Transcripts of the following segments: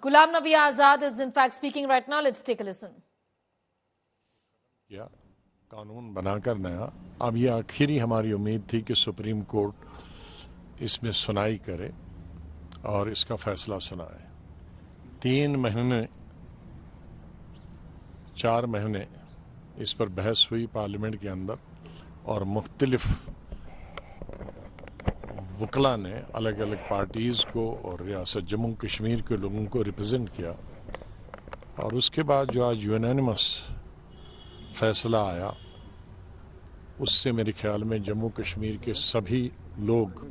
Ghulam Nabi Azad is in fact speaking right now. Let's take a listen. या कानून बनाकर नया, अब ये आखिरी हमारी उम्मीद थी कि सुप्रीम कोर्ट इसमें सुनाई करे और इसका फैसला सुनाए। 3 महीने 4 महीने इस पर बहस हुई पार्लियामेंट के अंदर और मुख्तलिफ वकला ने अलग अलग पार्टीज को और रियासत जम्मू कश्मीर के लोगों को रिप्रेजेंट किया और उसके बाद जो आज यूनानिमस फैसला आया उससे मेरे ख्याल में जम्मू कश्मीर के सभी लोग,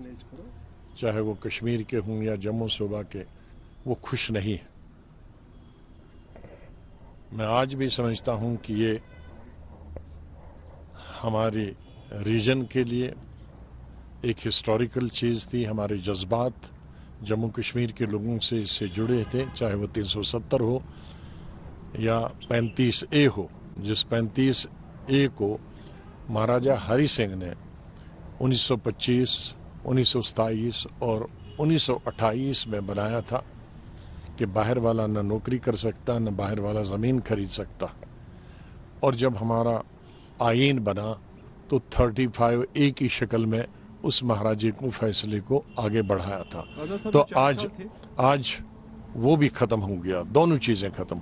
चाहे वो कश्मीर के हों या जम्मू सूबा के, वो खुश नहीं है। मैं आज भी समझता हूं कि ये हमारे रीजन के लिए एक हिस्टोरिकल चीज़ थी। हमारे जज्बात जम्मू कश्मीर के लोगों से इससे जुड़े थे, चाहे वो 370 हो या 35A हो, जिस 35A को महाराजा हरि सिंह ने 1925, 1927 और 1928 में बनाया था कि बाहर वाला न नौकरी कर सकता, न बाहर वाला ज़मीन खरीद सकता। और जब हमारा आईन बना तो 35A की शक्ल में उस महाराजे को फैसले को आगे बढ़ाया था। तो आज वो भी ख़त्म हो गया, दोनों चीज़ें ख़त्म।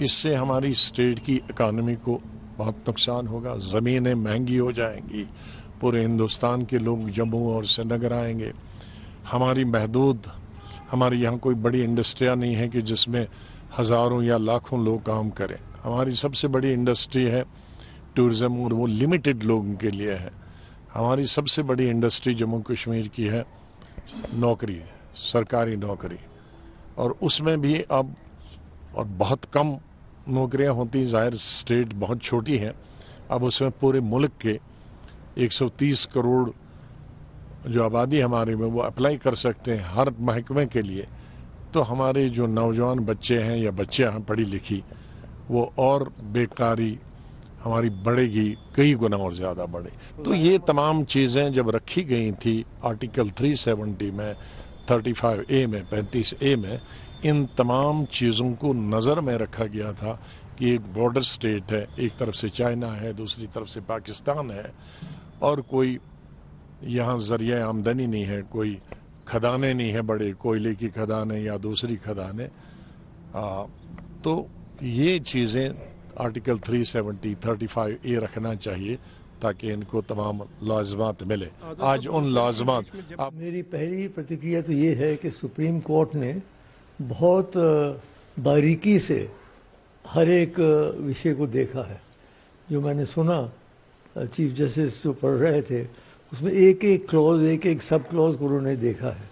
इससे हमारी स्टेट की इकानमी को बहुत नुकसान होगा, ज़मीनें महंगी हो जाएंगी, पूरे हिंदुस्तान के लोग जम्मू और श्रीनगर आएंगे। हमारे यहाँ कोई बड़ी इंडस्ट्रियाँ नहीं है कि जिसमें हज़ारों या लाखों लोग काम करें। हमारी सबसे बड़ी इंडस्ट्री है टूरिज़्म और वो लिमिटेड लोगों के लिए है। हमारी सबसे बड़ी इंडस्ट्री जम्मू कश्मीर की है नौकरी, सरकारी नौकरी, और उसमें भी अब और बहुत कम नौकरियां होती, ज़ाहिर स्टेट बहुत छोटी है। अब उसमें पूरे मुल्क के 130 करोड़ जो आबादी हमारे में वो अप्लाई कर सकते हैं हर महकमे के लिए। तो हमारे जो नौजवान बच्चे हैं या बच्चियां हैं पढ़ी लिखी, वो और बेकारी हमारी बढ़ेगी, कई गुना और ज़्यादा बढ़े। तो ये तमाम चीज़ें जब रखी गई थी आर्टिकल 370 में, 35A में, 35A में, इन तमाम चीज़ों को नज़र में रखा गया था कि एक बॉर्डर स्टेट है, एक तरफ से चाइना है, दूसरी तरफ से पाकिस्तान है, और कोई यहाँ ज़रिया आमदनी नहीं है, कोई खदानें नहीं है, बड़े कोयले की खदानें या दूसरी खदानें। तो ये चीज़ें आर्टिकल 370, 35A रखना चाहिए ताकि इनको तमाम लाज़िमात मिले। आज उन लाज़िमात मेरी पहली प्रतिक्रिया तो ये है कि सुप्रीम कोर्ट ने बहुत बारीकी से हर एक विषय को देखा है। जो मैंने सुना चीफ जस्टिस जो पढ़ रहे थे उसमें एक एक क्लॉज, एक एक सब क्लॉज को उन्होंने देखा है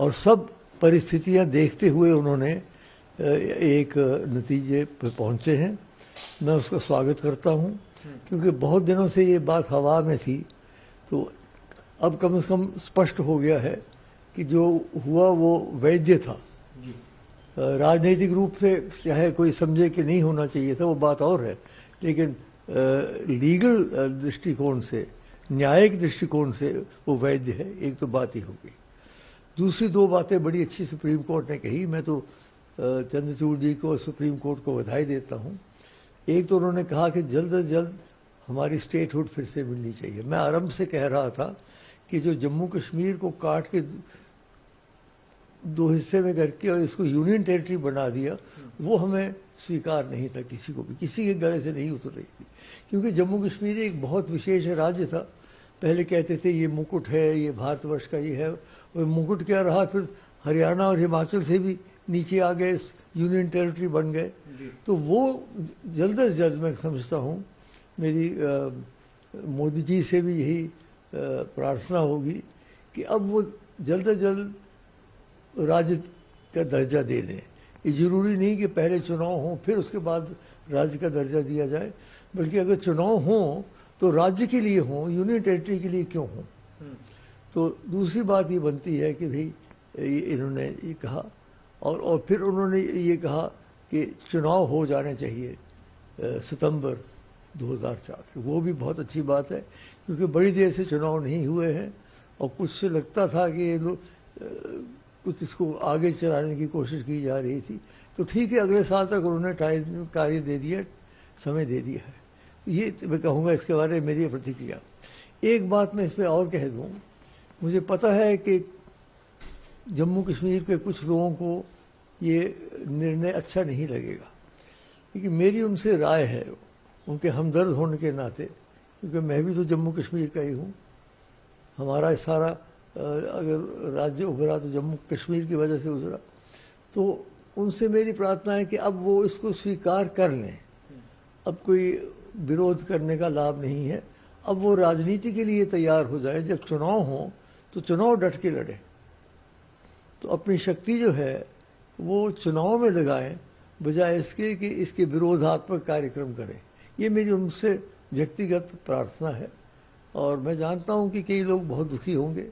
और सब परिस्थितियां देखते हुए उन्होंने एक नतीजे पर पहुंचे हैं। मैं उसका स्वागत करता हूं क्योंकि बहुत दिनों से ये बात हवा में थी, तो अब कम से कम स्पष्ट हो गया है कि जो हुआ वो वैध था। राजनीतिक रूप से चाहे कोई समझे कि नहीं होना चाहिए था, वो बात और है, लेकिन लीगल दृष्टिकोण से, न्यायिक दृष्टिकोण से वो वैध है। एक तो बात ही होगी। दूसरी 2 बातें बड़ी अच्छी सुप्रीम कोर्ट ने कही। मैं तो चंद्रचूड़ जी को, सुप्रीम कोर्ट को बधाई देता हूँ। एक तो उन्होंने कहा कि जल्द से जल्द हमारी स्टेटहुड फिर से मिलनी चाहिए। मैं आरंभ से कह रहा था कि जो जम्मू कश्मीर को काट के 2 हिस्से में करके और इसको यूनियन टेरिटरी बना दिया, वो हमें स्वीकार नहीं था, किसी को भी, किसी के गले से नहीं उतर रही थी। क्योंकि जम्मू कश्मीर एक बहुत विशेष राज्य था। पहले कहते थे ये मुकुट है, ये भारतवर्ष का ये है, और मुकुट क्या रहा, फिर हरियाणा और हिमाचल से भी नीचे आ गए, यूनियन टेरिटरी बन गए। तो वो जल्द से जल्द, मैं समझता हूँ, मेरी मोदी जी से भी यही प्रार्थना होगी कि अब वो जल्द से जल्द राज्य का दर्जा दे दें। ये ज़रूरी नहीं कि पहले चुनाव हों फिर उसके बाद राज्य का दर्जा दिया जाए, बल्कि अगर चुनाव हों तो राज्य के लिए हों, यूनियन टेरिटरी के लिए क्यों हों। तो दूसरी बात ये बनती है कि भाई इन्होंने ये कहा और फिर उन्होंने ये कहा कि चुनाव हो जाने चाहिए सितंबर 2004 के। वो भी बहुत अच्छी बात है क्योंकि बड़ी देर से चुनाव नहीं हुए हैं और कुछ से लगता था कि ये लोग कुछ इसको आगे चलाने की कोशिश की जा रही थी। तो ठीक है, अगले साल तक उन्होंने कार्य दे दिया, समय दे दिया है। तो ये मैं कहूँगा इसके बारे में मेरी प्रतिक्रिया। एक बात मैं इस पर और कह दूँ, मुझे पता है कि जम्मू कश्मीर के कुछ लोगों को ये निर्णय अच्छा नहीं लगेगा, लेकिन मेरी उनसे राय है, उनके हमदर्द होने के नाते, क्योंकि मैं भी तो जम्मू कश्मीर का ही हूँ। हमारा सारा अगर राज्य उभरा तो जम्मू कश्मीर की वजह से उभरा। तो उनसे मेरी प्रार्थना है कि अब वो इसको स्वीकार कर लें। अब कोई विरोध करने का लाभ नहीं है। अब वो राजनीति के लिए तैयार हो जाए। जब चुनाव हो तो चुनाव डट के लड़े, तो अपनी शक्ति जो है वो चुनाव में लगाएं, बजाय इसके कि इसके विरोधात्मक कार्यक्रम करें। ये मेरी उनसे व्यक्तिगत प्रार्थना है, और मैं जानता हूं कि कई लोग बहुत दुखी होंगे।